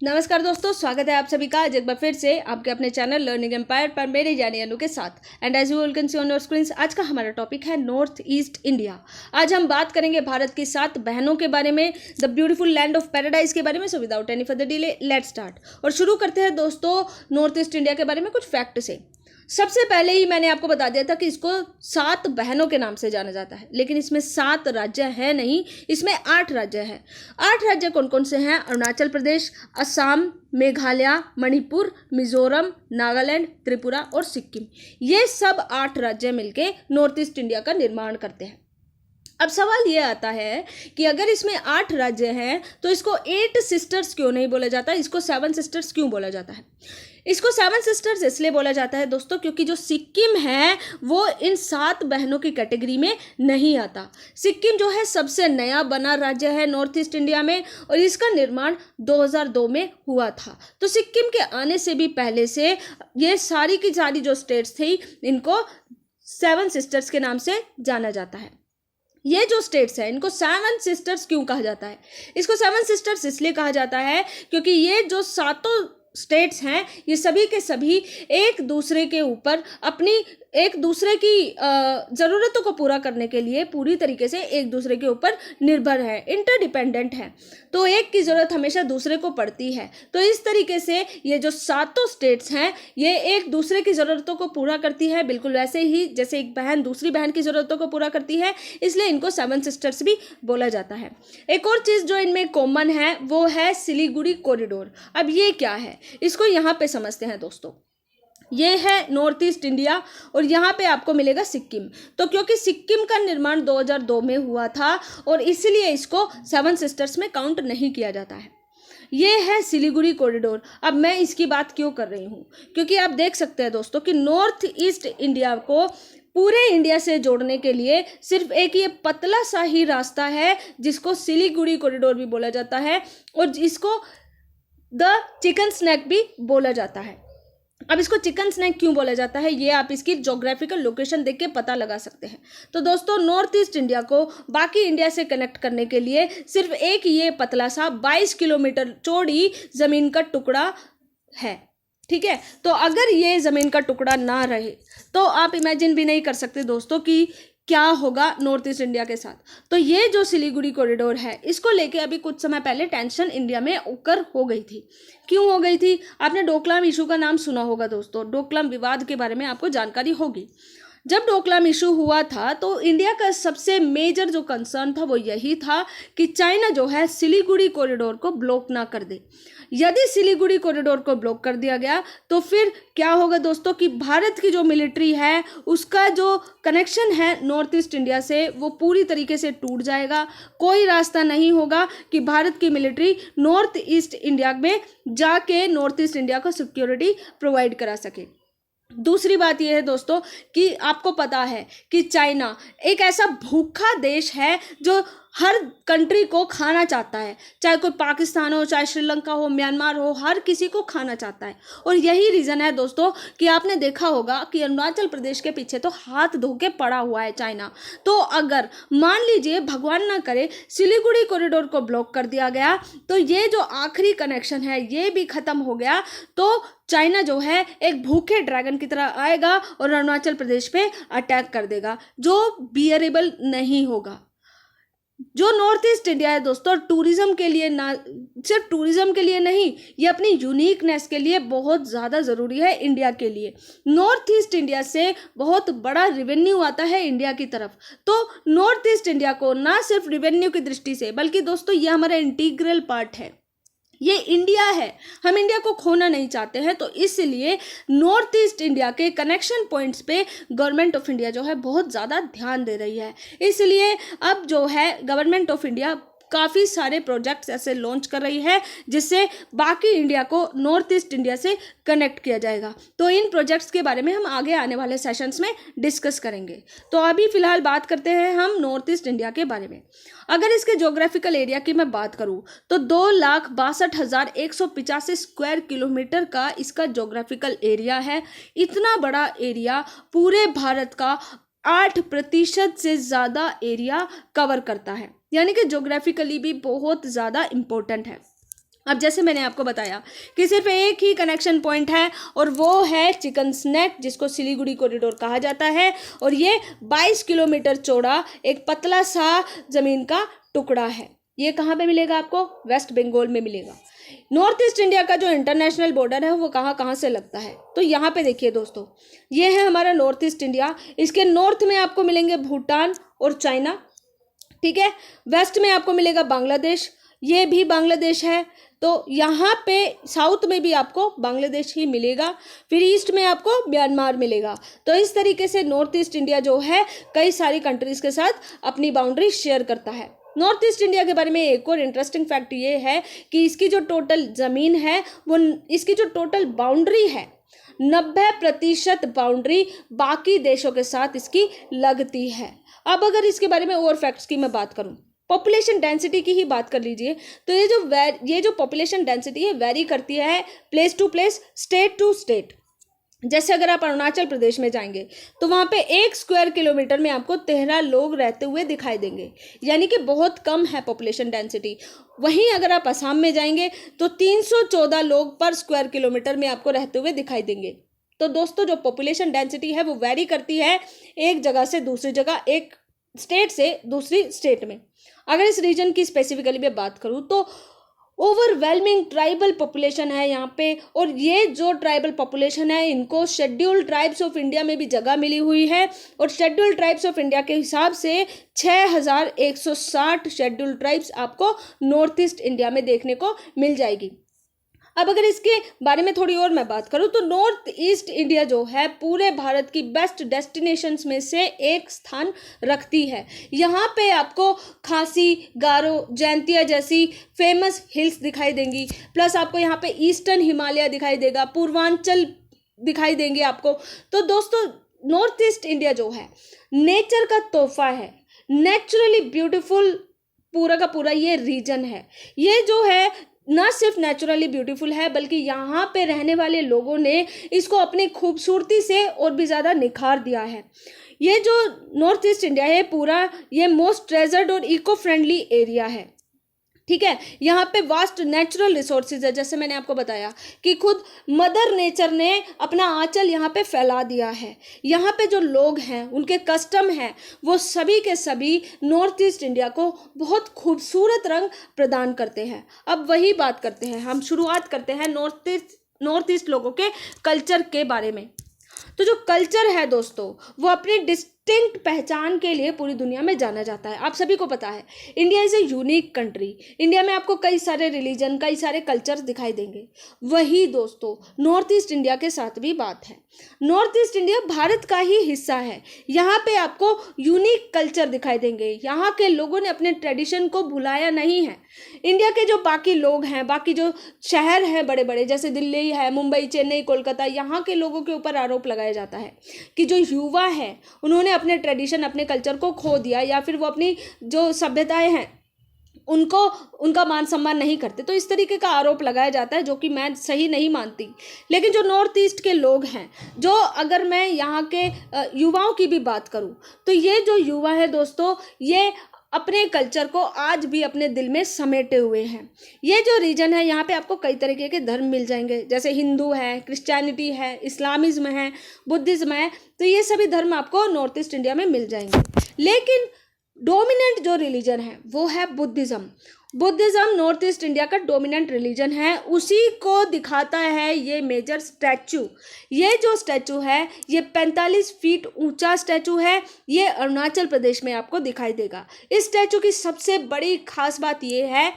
नमस्कार दोस्तों, स्वागत है आप सभी का आज एक बार फिर से आपके अपने चैनल लर्निंग एम्पायर पर मेरे जानी अनु के साथ। And as you all can see on your screen, आज का हमारा टॉपिक है नॉर्थ ईस्ट इंडिया। आज हम बात करेंगे भारत की 7 बहनों के बारे में, the beautiful land of paradise के बारे में। So without any further delay let's start. और शुरू करते हैं दोस्तों नॉर्थ ईस्ट इंडिया के बारे में कुछ फैक्ट से। सबसे पहले ही मैंने आपको बता दिया था कि इसको 7 बहनों के नाम से जाना जाता है, लेकिन इसमें 7 राज्य है नहीं, इसमें 8 राज्य हैं। 8 राज्य कौन कौन से हैं? अरुणाचल प्रदेश, असम, मेघालय, मणिपुर, मिजोरम, नागालैंड, त्रिपुरा और सिक्किम। ये सब 8 राज्य मिलके नॉर्थ ईस्ट इंडिया का निर्माण करते हैं। अब सवाल ये आता है कि अगर इसमें 8 राज्य हैं तो इसको 8 सिस्टर्स क्यों नहीं बोला जाता, इसको 7 सिस्टर्स क्यों बोला जाता है? इसको 7 सिस्टर्स इसलिए बोला जाता है दोस्तों क्योंकि जो सिक्किम है वो इन 7 बहनों की कैटेगरी में नहीं आता। सिक्किम जो है सबसे नया बना राज्य है नॉर्थ ईस्ट इंडिया में और इसका निर्माण 2002 में हुआ था। तो सिक्किम के आने से भी पहले से ये सारी की सारी जो स्टेट्स थी इनको 7 सिस्टर्स के नाम से जाना जाता है। ये जो स्टेट्स हैं इनको 7 सिस्टर्स क्यों कहा जाता है? इसको 7 सिस्टर्स इसलिए कहा जाता है क्योंकि ये जो सातों स्टेट्स हैं ये सभी के सभी एक दूसरे के ऊपर अपनी एक दूसरे की ज़रूरतों को पूरा करने के लिए पूरी तरीके से एक दूसरे के ऊपर निर्भर है, इंटरडिपेंडेंट है। तो एक की ज़रूरत हमेशा दूसरे को पड़ती है। तो इस तरीके से ये जो सातों स्टेट्स हैं ये एक दूसरे की ज़रूरतों को पूरा करती है, बिल्कुल वैसे ही जैसे एक बहन दूसरी बहन की ज़रूरतों को पूरा करती है, इसलिए इनको 7 सिस्टर्स भी बोला जाता है। एक और चीज़ जो इनमें कॉमन है वो है सिलीगुड़ी कॉरिडोर। अब ये क्या है इसको यहाँ पे समझते हैं दोस्तों। ये है नॉर्थ ईस्ट इंडिया और यहाँ पे आपको मिलेगा सिक्किम। तो क्योंकि सिक्किम का निर्माण 2002 में हुआ था और इसलिए इसको 7 सिस्टर्स में काउंट नहीं किया जाता है। ये है सिलीगुड़ी कॉरिडोर। अब मैं इसकी बात क्यों कर रही हूँ? क्योंकि आप देख सकते हैं दोस्तों कि नॉर्थ ईस्ट इंडिया को पूरे इंडिया से जोड़ने के लिए सिर्फ एक ये पतला सा ही रास्ता है जिसको सिलीगुड़ी कॉरिडोर भी बोला जाता है और जिसको द चिकन स्नैक भी बोला जाता है। अब इसको चिकन स्नैक क्यों बोला जाता है ये आप इसकी ज्योग्राफिकल लोकेशन देख के पता लगा सकते हैं। तो दोस्तों नॉर्थ ईस्ट इंडिया को बाकी इंडिया से कनेक्ट करने के लिए सिर्फ एक ये पतला सा 22 किलोमीटर चौड़ी ज़मीन का टुकड़ा है, ठीक है। तो अगर ये ज़मीन का टुकड़ा ना रहे तो आप इमेजिन भी नहीं कर सकते दोस्तों कि क्या होगा नॉर्थ ईस्ट इंडिया के साथ। तो ये जो सिलीगुड़ी कॉरिडोर है इसको लेके अभी कुछ समय पहले टेंशन इंडिया में ओकर हो गई थी। क्यों हो गई थी? आपने डोकलाम इशू का नाम सुना होगा दोस्तों, डोकलाम विवाद के बारे में आपको जानकारी होगी। जब डोकलाम इशू हुआ था तो इंडिया का सबसे मेजर जो कंसर्न था वो यही था कि चाइना जो है सिलीगुड़ी कॉरिडोर को ब्लॉक ना कर दे। यदि सिलीगुड़ी कॉरिडोर को ब्लॉक कर दिया गया तो फिर क्या होगा दोस्तों कि भारत की जो मिलिट्री है उसका जो कनेक्शन है नॉर्थ ईस्ट इंडिया से वो पूरी तरीके से टूट जाएगा। कोई रास्ता नहीं होगा कि भारत की मिलिट्री नॉर्थ ईस्ट इंडिया में जाके नॉर्थ ईस्ट इंडिया को सिक्योरिटी प्रोवाइड करा सके। दूसरी बात यह है दोस्तों कि आपको पता है कि चाइना एक ऐसा भूखा देश है जो हर कंट्री को खाना चाहता है, चाहे कोई पाकिस्तान हो, चाहे श्रीलंका हो, म्यांमार हो, हर किसी को खाना चाहता है। और यही रीज़न है दोस्तों कि आपने देखा होगा कि अरुणाचल प्रदेश के पीछे तो हाथ धो के पड़ा हुआ है चाइना। तो अगर मान लीजिए भगवान ना करे सिलीगुड़ी कॉरिडोर को ब्लॉक कर दिया गया तो ये जो आखिरी कनेक्शन है ये भी ख़त्म हो गया तो चाइना जो है एक भूखे ड्रैगन की तरह आएगा और अरुणाचल प्रदेश पे अटैक कर देगा, जो बियरेबल नहीं होगा। जो नॉर्थ ईस्ट इंडिया है दोस्तों टूरिज्म के लिए, ना सिर्फ टूरिज्म के लिए नहीं, ये अपनी यूनिकनेस के लिए बहुत ज़्यादा ज़रूरी है इंडिया के लिए। नॉर्थ ईस्ट इंडिया से बहुत बड़ा रिवेन्यू आता है इंडिया की तरफ। तो नॉर्थ ईस्ट इंडिया को ना सिर्फ रिवेन्यू की दृष्टि से बल्कि दोस्तों ये हमारा इंटीग्रल पार्ट है, ये इंडिया है, हम इंडिया को खोना नहीं चाहते हैं। तो इसलिए नॉर्थ ईस्ट इंडिया के कनेक्शन पॉइंट्स पे गवर्नमेंट ऑफ इंडिया जो है बहुत ज़्यादा ध्यान दे रही है। इसलिए अब जो है गवर्नमेंट ऑफ इंडिया काफ़ी सारे प्रोजेक्ट्स ऐसे लॉन्च कर रही है जिससे बाकी इंडिया को नॉर्थ ईस्ट इंडिया से कनेक्ट किया जाएगा। तो इन प्रोजेक्ट्स के बारे में हम आगे आने वाले सेशंस में डिस्कस करेंगे। तो अभी फ़िलहाल बात करते हैं हम नॉर्थ ईस्ट इंडिया के बारे में। अगर इसके ज्योग्राफिकल एरिया की मैं बात करूं तो 2,62,185 स्क्वायर किलोमीटर का इसका ज्योग्राफिकल एरिया है। इतना बड़ा एरिया पूरे भारत का 8% से ज़्यादा एरिया कवर करता है, यानी कि ज्योग्राफिकली भी बहुत ज़्यादा इम्पोर्टेंट है। अब जैसे मैंने आपको बताया कि सिर्फ एक ही कनेक्शन पॉइंट है और वो है चिकन्स नेक, जिसको सिलीगुड़ी कॉरिडोर कहा जाता है, और ये 22 किलोमीटर चौड़ा एक पतला सा ज़मीन का टुकड़ा है। ये कहाँ पे मिलेगा आपको? वेस्ट बंगाल में मिलेगा। नॉर्थ ईस्ट इंडिया का जो इंटरनेशनल बॉर्डर है वो कहाँ कहाँ से लगता है, तो यहाँ पे देखिए दोस्तों, ये है हमारा नॉर्थ ईस्ट इंडिया। इसके नॉर्थ में आपको मिलेंगे भूटान और चाइना, ठीक है। वेस्ट में आपको मिलेगा बांग्लादेश, ये भी बांग्लादेश है। तो यहाँ पे साउथ में भी आपको बांग्लादेश ही मिलेगा। फिर ईस्ट में आपको म्यांमार मिलेगा। तो इस तरीके से नॉर्थ ईस्ट इंडिया जो है कई सारी कंट्रीज के साथ अपनी बाउंड्री शेयर करता है। नॉर्थ ईस्ट इंडिया के बारे में एक और इंटरेस्टिंग फैक्ट ये है कि इसकी जो टोटल ज़मीन है वो, इसकी जो टोटल बाउंड्री है, 90% बाउंड्री बाकी देशों के साथ इसकी लगती है। अब अगर इसके बारे में और फैक्ट्स की मैं बात करूं, पॉपुलेशन डेंसिटी की ही बात कर लीजिए, तो ये जो पॉपुलेशन डेंसिटी है वेरी करती है place to place, state to state. जैसे अगर आप अरुणाचल प्रदेश में जाएंगे तो वहाँ पे 1 स्क्वायर किलोमीटर में आपको 13 लोग रहते हुए दिखाई देंगे, यानी कि बहुत कम है पॉपुलेशन डेंसिटी। वहीं अगर आप असम में जाएंगे तो 314 लोग पर स्क्वायर किलोमीटर में आपको रहते हुए दिखाई देंगे। तो दोस्तों जो पॉपुलेशन डेंसिटी है वो वेरी करती है एक जगह से दूसरी जगह, एक स्टेट से दूसरी स्टेट में। अगर इस रीजन की स्पेसिफिकली मैं बात करूँ तो ओवरवेलमिंग ट्राइबल पॉपुलेशन है यहाँ पे, और ये जो ट्राइबल पॉपुलेशन है इनको शेड्यूल्ड ट्राइब्स ऑफ इंडिया में भी जगह मिली हुई है, और शेड्यूल्ड ट्राइब्स ऑफ इंडिया के हिसाब से 6160 शेड्यूल्ड ट्राइब्स आपको नॉर्थ ईस्ट इंडिया में देखने को मिल जाएगी। अब अगर इसके बारे में थोड़ी और मैं बात करूं तो नॉर्थ ईस्ट इंडिया जो है पूरे भारत की बेस्ट डेस्टिनेशंस में से एक स्थान रखती है। यहाँ पे आपको खासी, गारो, जैंतिया जैसी फेमस हिल्स दिखाई देंगी, प्लस आपको यहाँ पे ईस्टर्न हिमालय दिखाई देगा, पूर्वांचल दिखाई देंगे आपको। तो दोस्तों नॉर्थ ईस्ट इंडिया जो है नेचर का तोहफा है, नेचुरली ब्यूटीफुल पूरा का पूरा ये रीजन है। ये जो है ना सिर्फ नेचुरली ब्यूटीफुल है बल्कि यहाँ पे रहने वाले लोगों ने इसको अपनी खूबसूरती से और भी ज़्यादा निखार दिया है। ये जो नॉर्थ ईस्ट इंडिया है पूरा, ये मोस्ट ट्रेजर्ड और इको फ्रेंडली एरिया है, ठीक है। यहाँ पे वास्ट नेचुरल रिसोर्सेज है, जैसे मैंने आपको बताया कि खुद मदर नेचर ने अपना आंचल यहाँ पे फैला दिया है। यहाँ पे जो लोग हैं उनके कस्टम हैं वो सभी के सभी नॉर्थ ईस्ट इंडिया को बहुत खूबसूरत रंग प्रदान करते हैं। अब वही बात करते हैं, हम शुरुआत करते हैं नॉर्थ ईस्ट लोगों के कल्चर के बारे में। तो जो कल्चर है दोस्तों वो अपनी डिस्टिंक्ट पहचान के लिए पूरी दुनिया में जाना जाता है। आप सभी को पता है India is a unique country. India में आपको कई सारे रिलीजन, कई सारे कल्चर्स दिखाई देंगे। वही दोस्तों नॉर्थ ईस्ट इंडिया के साथ भी बात है। नॉर्थ ईस्ट इंडिया भारत का ही हिस्सा है। यहाँ पे आपको यूनिक कल्चर दिखाई देंगे। यहाँ के लोगों ने अपने ट्रेडिशन को भुलाया नहीं है। इंडिया के जो बाकी लोग हैं, बाकी जो शहर हैं बड़े बड़े, जैसे दिल्ली है, मुंबई, चेन्नई, कोलकाता, यहाँ के लोगों के ऊपर आरोप लगाया जाता है कि जो युवा है उन्होंने अपने ट्रेडिशन, अपने कल्चर को खो दिया, या फिर वो अपनी जो सभ्यताएं हैं उनको, उनका मान सम्मान नहीं करते। तो इस तरीके का आरोप लगाया जाता है जो कि मैं सही नहीं मानती। लेकिन जो नॉर्थ ईस्ट के लोग हैं, जो अगर मैं यहाँ के युवाओं की भी बात करूँ तो ये जो युवा है दोस्तों, ये अपने कल्चर को आज भी अपने दिल में समेटे हुए हैं। ये जो रीजन है यहाँ पे आपको कई तरीके के धर्म मिल जाएंगे, जैसे हिंदू है, क्रिश्चियनिटी है, इस्लामिज्म है, बुद्धिज्म है। तो ये सभी धर्म आपको नॉर्थ ईस्ट इंडिया में मिल जाएंगे। लेकिन डोमिनेंट जो रिलीजन है वो है Buddhism. Buddhism north east India का डोमिनेंट रिलीजन है। उसी को दिखाता है ये मेजर स्टैचू। ये जो स्टैचू है ये 45 फीट ऊंचा स्टैचू है। ये अरुणाचल प्रदेश में आपको दिखाई देगा। इस स्टैचू की सबसे बड़ी खास बात ये है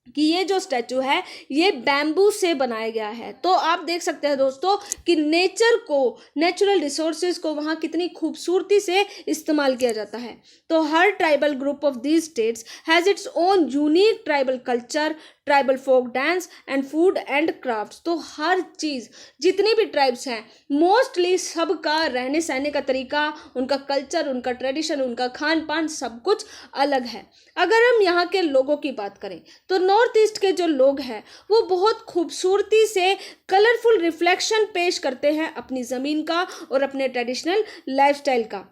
कि ये जो स्टैचू है ये बैम्बू से बनाया गया है। तो आप देख सकते हैं दोस्तों कि नेचर को, नेचुरल रिसोर्सेज को वहाँ कितनी खूबसूरती से इस्तेमाल किया जाता है। तो हर tribal group of these states has its own unique tribal culture, tribal folk dance and food and crafts. तो हर चीज़, जितनी भी ट्राइब्स हैं, मोस्टली सबका रहने सहने का तरीका, उनका कल्चर, उनका ट्रेडिशन, उनका खान पान सब कुछ अलग है। अगर हम यहाँ के लोगों की बात करें तो नॉर्थ ईस्ट के जो लोग हैं वो बहुत खूबसूरती से कलरफुल रिफ्लेक्शन पेश करते हैं अपनी ज़मीन का और अपने ट्रेडिशनल लाइफस्टाइल का।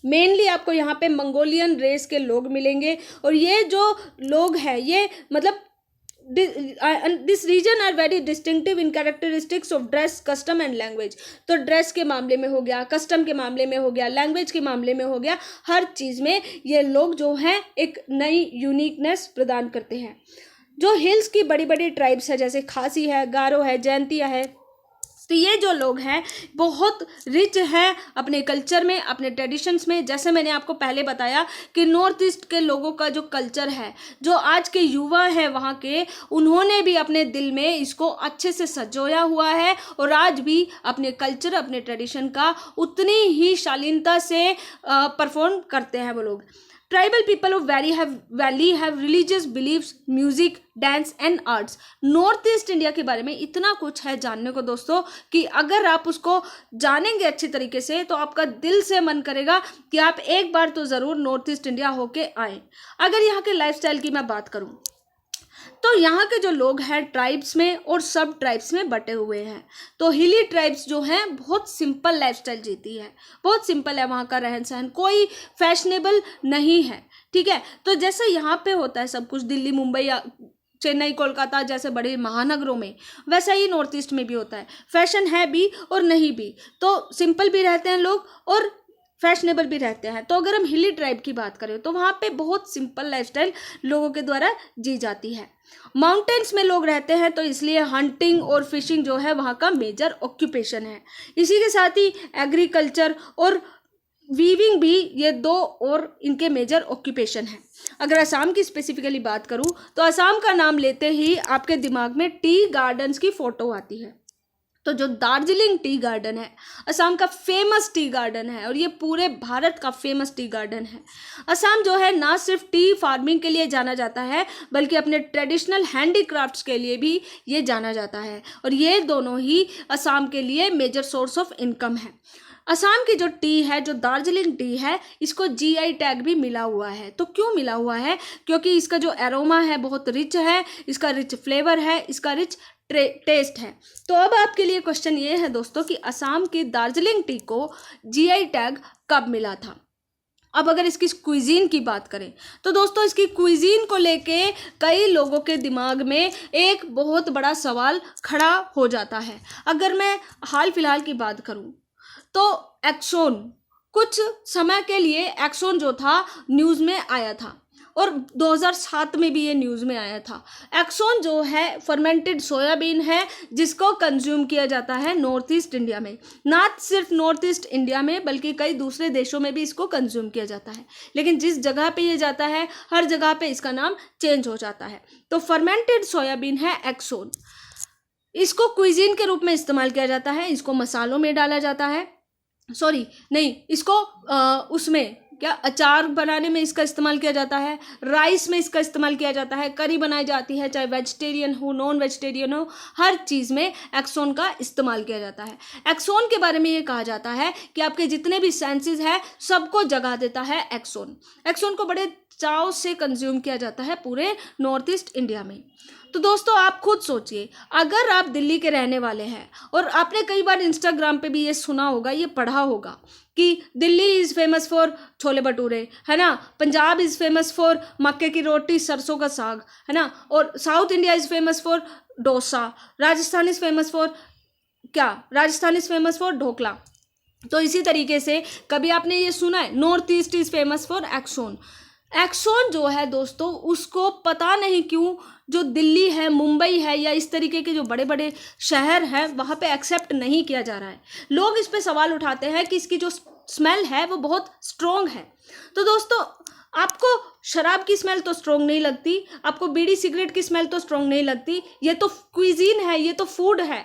मेनली आपको यहाँ पे मंगोलियन रेस के लोग मिलेंगे, और ये जो लोग हैं ये मतलब this region are very distinctive in characteristics of dress, custom and language. तो ड्रेस के मामले में हो गया, कस्टम के मामले में हो गया, लैंग्वेज के मामले में हो गया, हर चीज़ में ये लोग जो हैं एक नई यूनिकनेस प्रदान करते हैं। जो हिल्स की बड़ी बड़ी ट्राइब्स है, जैसे खासी है, गारो है, जयंतिया है, तो ये जो लोग हैं बहुत रिच हैं अपने कल्चर में, अपने ट्रेडिशंस में। जैसे मैंने आपको पहले बताया कि नॉर्थ ईस्ट के लोगों का जो कल्चर है, जो आज के युवा है वहाँ के, उन्होंने भी अपने दिल में इसको अच्छे से संजोया हुआ है और आज भी अपने कल्चर, अपने ट्रेडिशन का उतनी ही शालीनता से परफॉर्म करते हैं वो लोग। Tribal people of valley have religious believes, music, dance and arts. North east India के बारे में इतना कुछ है जानने को दोस्तों कि अगर आप उसको जानेंगे अच्छी तरीके से तो आपका दिल से मन करेगा कि आप एक बार तो ज़रूर नॉर्थ ईस्ट इंडिया होके आए। अगर यहाँ के लाइफस्टाइल की मैं बात करूँ तो यहाँ के जो लोग हैं ट्राइब्स में और सब ट्राइब्स में बटे हुए हैं। तो हिली ट्राइब्स जो हैं बहुत सिंपल लाइफस्टाइल जीती है, बहुत सिंपल है वहाँ का रहन सहन, कोई फैशनेबल नहीं है, ठीक है। तो जैसे यहाँ पे होता है सब कुछ दिल्ली, मुंबई या चेन्नई, कोलकाता जैसे बड़े महानगरों में, वैसा ही नॉर्थ ईस्ट में भी होता है। फैशन है भी और नहीं भी, तो सिंपल भी रहते हैं लोग और फैशनेबल भी रहते हैं। तो अगर हम हिली ट्राइब की बात करें तो वहाँ पे बहुत सिंपल लाइफस्टाइल लोगों के द्वारा जी जाती है। माउंटेन्स में लोग रहते हैं तो इसलिए हंटिंग और फिशिंग जो है वहाँ का मेजर ऑक्यूपेशन है। इसी के साथ ही एग्रीकल्चर और वीविंग भी ये दो और इनके मेजर ऑक्यूपेशन है। अगर असम की स्पेसिफिकली बात करूँ तो असम का नाम लेते ही आपके दिमाग में टी गार्डन्स की फ़ोटो आती है। तो जो दार्जिलिंग टी गार्डन है असम का फेमस टी गार्डन है और ये पूरे भारत का फेमस टी गार्डन है। असम जो है ना सिर्फ टी फार्मिंग के लिए जाना जाता है बल्कि अपने ट्रेडिशनल हैंडीक्राफ्ट्स के लिए भी ये जाना जाता है और ये दोनों ही असम के लिए मेजर सोर्स ऑफ इनकम है। असम की जो टी है, जो दार्जिलिंग टी है, इसको जीआई टैग भी मिला हुआ है। तो क्यों मिला हुआ है? क्योंकि इसका जो एरोमा है बहुत रिच है, इसका रिच फ्लेवर है, इसका रिच टेस्ट है। तो अब आपके लिए क्वेश्चन ये है दोस्तों कि असम की दार्जिलिंग टी को जीआई टैग कब मिला था। अब अगर इसकी क्विजीन की बात करें तो दोस्तों इसकी क्विजीन को लेके कई लोगों के दिमाग में एक बहुत बड़ा सवाल खड़ा हो जाता है। अगर मैं हाल फिलहाल की बात करूं तो एक्सोन, कुछ समय के लिए एक्सोन जो था न्यूज़ में आया था और 2007 में भी ये न्यूज़ में आया था। एक्सोन जो है फर्मेंटेड सोयाबीन है जिसको कंज्यूम किया जाता है नॉर्थ ईस्ट इंडिया में। ना सिर्फ नॉर्थ ईस्ट इंडिया में बल्कि कई दूसरे देशों में भी इसको कंज्यूम किया जाता है, लेकिन जिस जगह पे ये जाता है हर जगह पे इसका नाम चेंज हो जाता है। तो फर्मेंटेड सोयाबीन है एक्सोन। इसको क्विजीन के रूप में इस्तेमाल किया जाता है, इसको मसालों में डाला जाता है, इसको उसमें क्या अचार बनाने में इसका इस्तेमाल किया जाता है, राइस में इसका इस्तेमाल किया जाता है, करी बनाई जाती है, चाहे वेजिटेरियन हो नॉन वेजिटेरियन हो, हर चीज़ में एक्सोन का इस्तेमाल किया जाता है। एक्सोन के बारे में ये कहा जाता है कि आपके जितने भी सेंसेस हैं सबको जगा देता है एक्सोन। एक्सोन को बड़े चाव से कंज्यूम किया जाता है पूरे नॉर्थ ईस्ट इंडिया में। तो दोस्तों आप खुद सोचिए, अगर आप दिल्ली के रहने वाले हैं और आपने कई बार इंस्टाग्राम पे भी ये सुना होगा, ये पढ़ा होगा कि Delhi is famous for chole bhature, है ना, पंजाब इज़ फेमस फॉर मक्के की रोटी सरसों का साग, है ना, और south India is famous for dosa, Rajasthan is famous for dhokla. तो इसी तरीके से कभी आपने ये सुना है north east is famous for axone. Axone जो है दोस्तों उसको पता नहीं क्यों जो दिल्ली है, मुंबई है या इस तरीके के जो बड़े बड़े शहर हैं वहाँ पे एक्सेप्ट नहीं किया जा रहा है। लोग इस पे सवाल उठाते हैं कि इसकी जो स्मेल है वो बहुत स्ट्रॉन्ग है। तो दोस्तों आपको शराब की स्मेल तो स्ट्रॉन्ग नहीं लगती, आपको बीड़ी सिगरेट की स्मेल तो स्ट्रॉन्ग नहीं लगती, ये तो क्विजीन है, ये तो फूड है,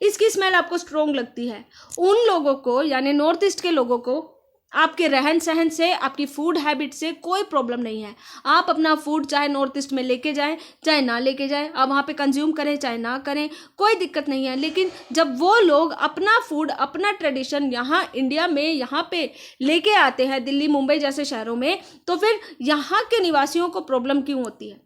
इसकी स्मेल आपको स्ट्रॉन्ग लगती है। उन लोगों को यानी नॉर्थ ईस्ट के लोगों को आपके रहन सहन से, आपकी फूड हैबिट से कोई प्रॉब्लम नहीं है। आप अपना फूड चाहे नॉर्थ ईस्ट में लेके जाएं चाहे ना लेके जाएं, आप वहाँ पे कंज्यूम करें चाहे ना करें, कोई दिक्कत नहीं है। लेकिन जब वो लोग अपना फूड, अपना ट्रेडिशन यहाँ इंडिया में यहाँ पे लेके आते हैं दिल्ली, मुंबई जैसे शहरों में, तो फिर यहाँ के निवासियों को प्रॉब्लम क्यों होती है?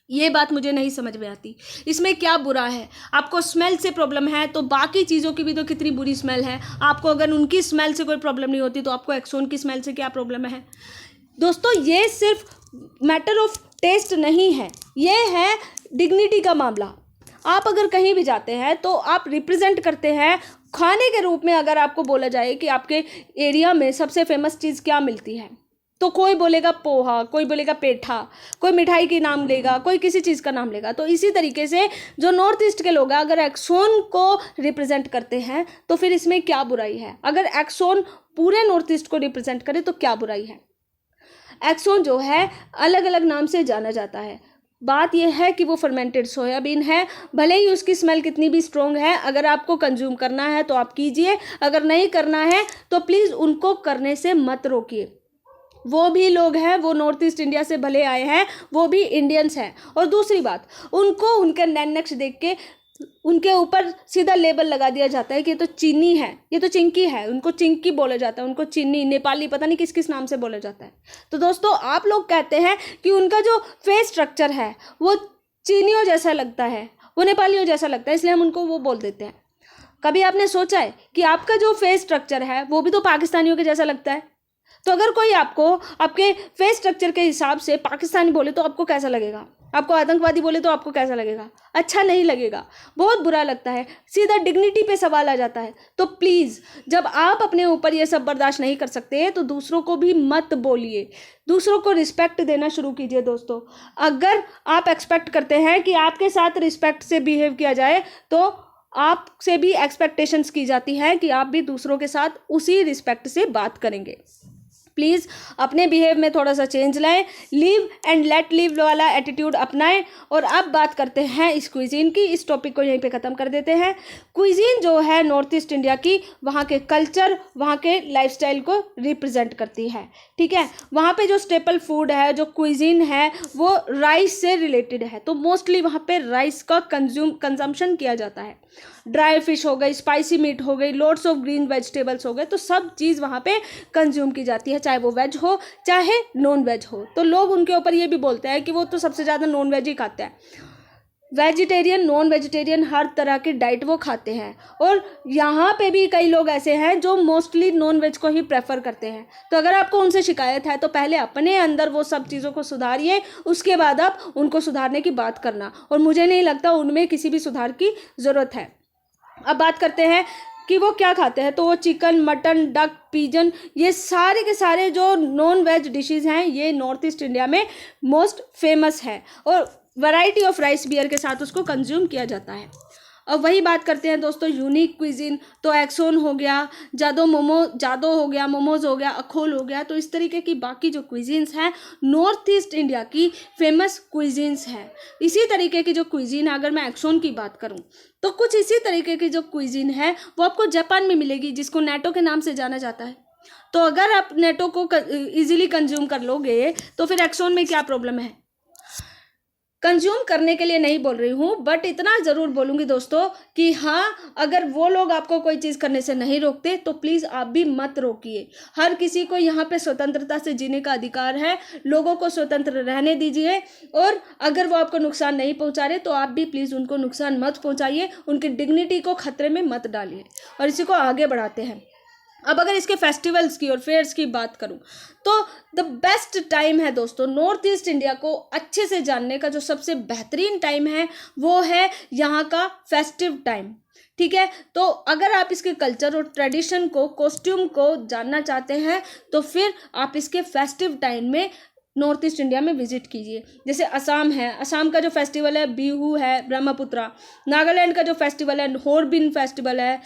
ये बात मुझे नहीं समझ में आती। इसमें क्या बुरा है? आपको स्मेल से प्रॉब्लम है तो बाकी चीज़ों की भी तो कितनी बुरी स्मेल है। आपको अगर उनकी स्मेल से कोई प्रॉब्लम नहीं होती तो आपको एक्सोन की स्मेल से क्या प्रॉब्लम है? दोस्तों ये सिर्फ मैटर ऑफ टेस्ट नहीं है, ये है डिग्निटी का मामला। आप अगर कहीं भी जाते हैं तो आप रिप्रेजेंट करते हैं खाने के रूप में। अगर आपको बोला जाए कि आपके एरिया में सबसे फेमस चीज़ क्या मिलती है, तो कोई बोलेगा पोहा, कोई बोलेगा पेठा, कोई मिठाई की नाम लेगा, कोई किसी चीज़ का नाम लेगा। तो इसी तरीके से जो नॉर्थ ईस्ट के लोग हैं अगर एक्सोन को रिप्रेजेंट करते हैं तो फिर इसमें क्या बुराई है। अगर एक्सोन पूरे नॉर्थ ईस्ट को रिप्रेजेंट करे तो क्या बुराई है। एक्सोन जो है अलग अलग नाम से जाना जाता है। बात यह है कि वो फर्मेंटेड सोयाबीन है, भले ही उसकी स्मेल कितनी भी स्ट्रॉन्ग है। अगर आपको कंज्यूम करना है तो आप कीजिए, अगर नहीं करना है तो प्लीज़ उनको करने से मत रोकिए। वो भी लोग हैं, वो नॉर्थ ईस्ट इंडिया से भले आए हैं, वो भी इंडियंस हैं। और दूसरी बात, उनको उनके नैनक्स देख के उनके ऊपर सीधा लेबल लगा दिया जाता है कि ये तो चीनी है, ये तो चिंकी है। उनको चिंकी बोला जाता है, उनको चीनी, नेपाली, पता नहीं किस किस नाम से बोला जाता है। तो दोस्तों आप लोग कहते हैं कि उनका जो फेस स्ट्रक्चर है वो चीनियों जैसा लगता है, वो नेपालियों जैसा लगता है, इसलिए हम उनको वो बोल देते हैं। कभी आपने सोचा है कि आपका जो फेस स्ट्रक्चर है वो भी तो पाकिस्तानियों के जैसा लगता है? तो अगर कोई आपको आपके फेस स्ट्रक्चर के हिसाब से पाकिस्तानी बोले तो आपको कैसा लगेगा? आपको आतंकवादी बोले तो आपको कैसा लगेगा? अच्छा नहीं लगेगा, बहुत बुरा लगता है, सीधा डिग्निटी पे सवाल आ जाता है। तो प्लीज़ जब आप अपने ऊपर ये सब बर्दाश्त नहीं कर सकते तो दूसरों को भी मत बोलिए, दूसरों को रिस्पेक्ट देना शुरू कीजिए। दोस्तों अगर आप एक्सपेक्ट करते हैं कि आपके साथ रिस्पेक्ट से बिहेव किया जाए तो आपसे भी एक्सपेक्टेशंस की जाती है कि आप भी दूसरों के साथ उसी रिस्पेक्ट से बात करेंगे। प्लीज़ अपने बिहेव में थोड़ा सा चेंज लाएं, लीव एंड लेट लीव वाला एटीट्यूड अपनाएं। और अब बात करते हैं इस क्विजीन की। इस टॉपिक को यहीं पे ख़त्म कर देते हैं। क्विजीन जो है नॉर्थ ईस्ट इंडिया की, वहाँ के कल्चर, वहाँ के लाइफस्टाइल को रिप्रेजेंट करती है। ठीक है, वहाँ पे जो स्टेपल फूड है, जो क्विजीन है, वो राइस से रिलेटेड है। तो मोस्टली वहाँ पे राइस का कंजम्पशन किया जाता है। ड्राई फिश हो गई, स्पाइसी मीट हो गई, लोड्स ऑफ ग्रीन वेजिटेबल्स हो गए, तो सब चीज़ वहाँ पे कंज्यूम की जाती है, चाहे वो वेज हो चाहे नॉन वेज हो। तो लोग उनके ऊपर ये भी बोलते हैं कि वो तो सबसे ज़्यादा नॉन वेज ही खाते हैं। वेजिटेरियन, नॉन वेजिटेरियन हर तरह की डाइट वो खाते हैं। और यहाँ पे भी कई लोग ऐसे हैं जो मोस्टली नॉन वेज को ही प्रेफर करते हैं। तो अगर आपको उनसे शिकायत है तो पहले अपने अंदर वो सब चीज़ों को सुधारिए, उसके बाद आप उनको सुधारने की बात करना। और मुझे नहीं लगता उनमें किसी भी सुधार की ज़रूरत है। अब बात करते हैं कि वो क्या खाते हैं। तो वो चिकन, मटन, डक, पिजन, ये सारे के सारे जो नॉन वेज डिशेज़ हैं ये नॉर्थ ईस्ट इंडिया में मोस्ट फेमस है। और वैरायटी ऑफ राइस बियर के साथ उसको कंज्यूम किया जाता है। अब वही बात करते हैं दोस्तों यूनिक क्विजीन। तो एक्सोन हो गया, जादो हो गया, मोमोज हो गया, अखोल हो गया। तो इस तरीके की बाकी जो क्विजीन्स हैं नॉर्थ ईस्ट इंडिया की फेमस क्विजीन्स हैं। इसी तरीके की जो क्विजीन है, अगर मैं एक्सोन की बात करूं तो कुछ इसी तरीके की जो क्विजीन है वो आपको जापान में मिलेगी, जिसको नेटो के नाम से जाना जाता है। तो अगर आप नेटो को ईजिली कंज्यूम कर लोगे तो फिर एक्सोन में क्या प्रॉब्लम है? कंज्यूम करने के लिए नहीं बोल रही हूँ, बट इतना ज़रूर बोलूँगी दोस्तों कि हाँ, अगर वो लोग आपको कोई चीज़ करने से नहीं रोकते तो प्लीज़ आप भी मत रोकिए। हर किसी को यहाँ पे स्वतंत्रता से जीने का अधिकार है, लोगों को स्वतंत्र रहने दीजिए। और अगर वो आपको नुकसान नहीं पहुँचा रहे तो आप भी प्लीज़ उनको नुकसान मत पहुँचाइए, उनकी डिग्निटी को खतरे में मत डालिए। और इसी को आगे बढ़ाते हैं। अब अगर इसके फेस्टिवल्स की और फेयर्स की बात करूं तो द बेस्ट टाइम है दोस्तों, नॉर्थ ईस्ट इंडिया को अच्छे से जानने का जो सबसे बेहतरीन टाइम है वो है यहाँ का फेस्टिव टाइम। ठीक है, तो अगर आप इसके कल्चर और ट्रेडिशन को, कॉस्ट्यूम को जानना चाहते हैं तो फिर आप इसके फेस्टिव टाइम में नॉर्थ ईस्ट इंडिया में विजिट कीजिए। जैसे असम है, असम का जो फेस्टिवल है बिहू है, ब्रह्मपुत्रा। नागालैंड का जो फेस्टिवल है हॉर्नबिल फेस्टिवल है,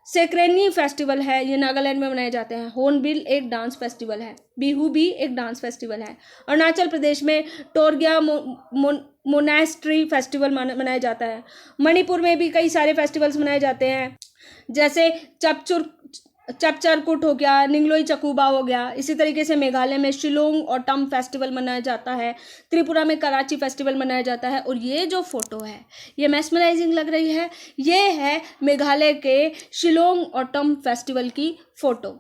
सेक्रेनी फेस्टिवल है, ये नागालैंड में मनाए जाते हैं। हॉर्नबिल एक डांस फेस्टिवल है, बिहू भी एक डांस फेस्टिवल है। अरुणाचल प्रदेश में टोरगिया मोनेस्ट्री फेस्टिवल मनाया जाता है। मणिपुर में भी कई सारे फेस्टिवल्स मनाए जाते हैं, जैसे चपचरकुट हो गया, निंगलोई चकुबा हो गया। इसी तरीके से मेघालय में शिलोंग ऑटम फेस्टिवल मनाया जाता है। त्रिपुरा में कराची फेस्टिवल मनाया जाता है। और ये जो फोटो है ये मेस्मराइजिंग लग रही है, ये है मेघालय के शिलोंग ऑटम फेस्टिवल की फ़ोटो।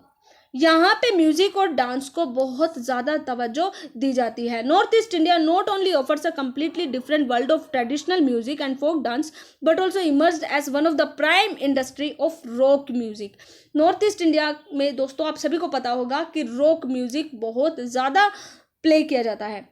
यहाँ पे म्यूजिक और डांस को बहुत ज़्यादा तवज्जो दी जाती है। North east India not only offers a completely different world of traditional music and folk dance but also emerged as one of the prime industry of rock music. North east India में दोस्तों आप सभी को पता होगा कि rock music बहुत ज़्यादा प्ले किया जाता है।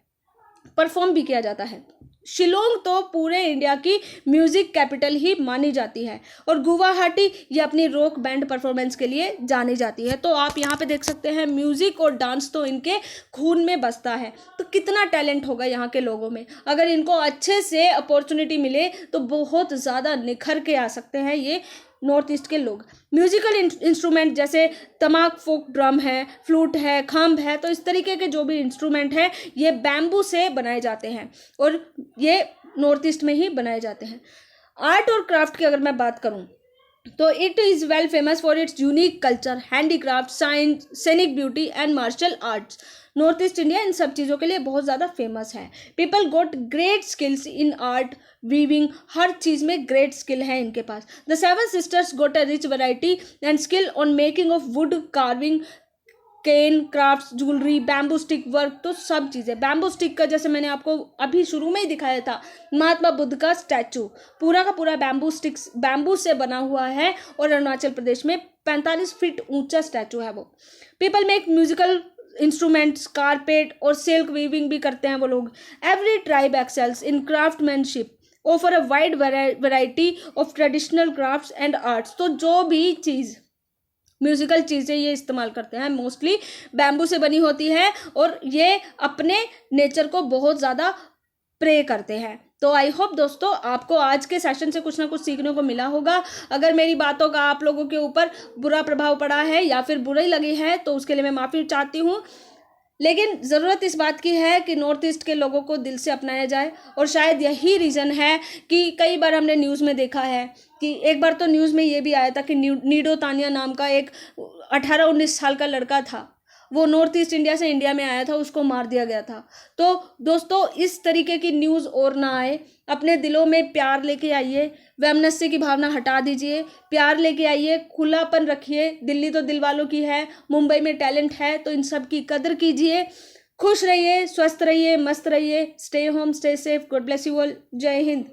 परफॉर्म भी किया जाता है। शिलोंग तो पूरे इंडिया की म्यूजिक कैपिटल ही मानी जाती है और गुवाहाटी ये अपनी रॉक बैंड परफॉर्मेंस के लिए जानी जाती है। तो आप यहाँ पे देख सकते हैं म्यूजिक और डांस तो इनके खून में बसता है। तो कितना टैलेंट होगा यहाँ के लोगों में, अगर इनको अच्छे से अपॉर्चुनिटी मिले तो बहुत ज़्यादा निखर के आ सकते हैं ये नॉर्थ ईस्ट के लोग। म्यूजिकल इंस्ट्रूमेंट जैसे तमाक फोक ड्रम है, फ्लूट है, खम्भ है, तो इस तरीके के जो भी इंस्ट्रूमेंट है ये बैम्बू से बनाए जाते हैं और ये नॉर्थ ईस्ट में ही बनाए जाते हैं। आर्ट और क्राफ्ट की अगर मैं बात करूं तो it is well famous for its unique culture, handicraft, science, scenic beauty and martial arts. North east India इन सब चीज़ों के लिए बहुत ज़्यादा फेमस है। People got great skills in art, weaving, हर चीज़ में ग्रेट स्किल है इनके पास। The seven sisters got a rich variety and skill on making of wood carving, cane crafts, jewellery, bamboo stick work, तो सब चीज़ें। बैम्बू स्टिक का जैसे मैंने आपको अभी शुरू में ही दिखाया था, महात्मा बुद्ध का स्टैचू पूरा का पूरा बैम्बू स्टिक्स, बैम्बू से बना हुआ है और अरुणाचल प्रदेश में 45 फीट ऊंचा स्टैचू है वो। People make musical instruments, carpet और सिल्क वीविंग भी करते हैं वो लोग। Every tribe excels in craftsmanship, offer a wide variety of traditional crafts and arts. तो जो भी चीज़ म्यूजिकल चीज़ें ये इस्तेमाल करते हैं मोस्टली बैम्बू से बनी होती है और ये अपने नेचर को बहुत ज़्यादा प्रे करते हैं। तो आई होप दोस्तों आपको आज के सेशन से कुछ ना कुछ सीखने को मिला होगा। अगर मेरी बातों का आप लोगों के ऊपर बुरा प्रभाव पड़ा है या फिर बुरी लगी है तो उसके लिए मैं माफ़ी चाहती हूँ, लेकिन ज़रूरत इस बात की है कि नॉर्थ ईस्ट के लोगों को दिल से अपनाया जाए। और शायद यही रीज़न है कि कई बार हमने न्यूज़ में देखा है कि एक बार तो न्यूज़ में ये भी आया था कि नीडो तानिया नाम का एक 18-19 साल का लड़का था, वो नॉर्थ ईस्ट इंडिया से इंडिया में आया था, उसको मार दिया गया था। तो दोस्तों इस तरीके की न्यूज़ और ना आए, अपने दिलों में प्यार लेके आइए, वैमनस्य की भावना हटा दीजिए, प्यार लेके आइए, खुलापन रखिए। दिल्ली तो दिल वालों की है, मुंबई में टैलेंट है, तो इन सब की कदर कीजिए। खुश रहिए, स्वस्थ रहिए, मस्त रहिए। Stay home, stay safe. God bless you all. जय हिंद।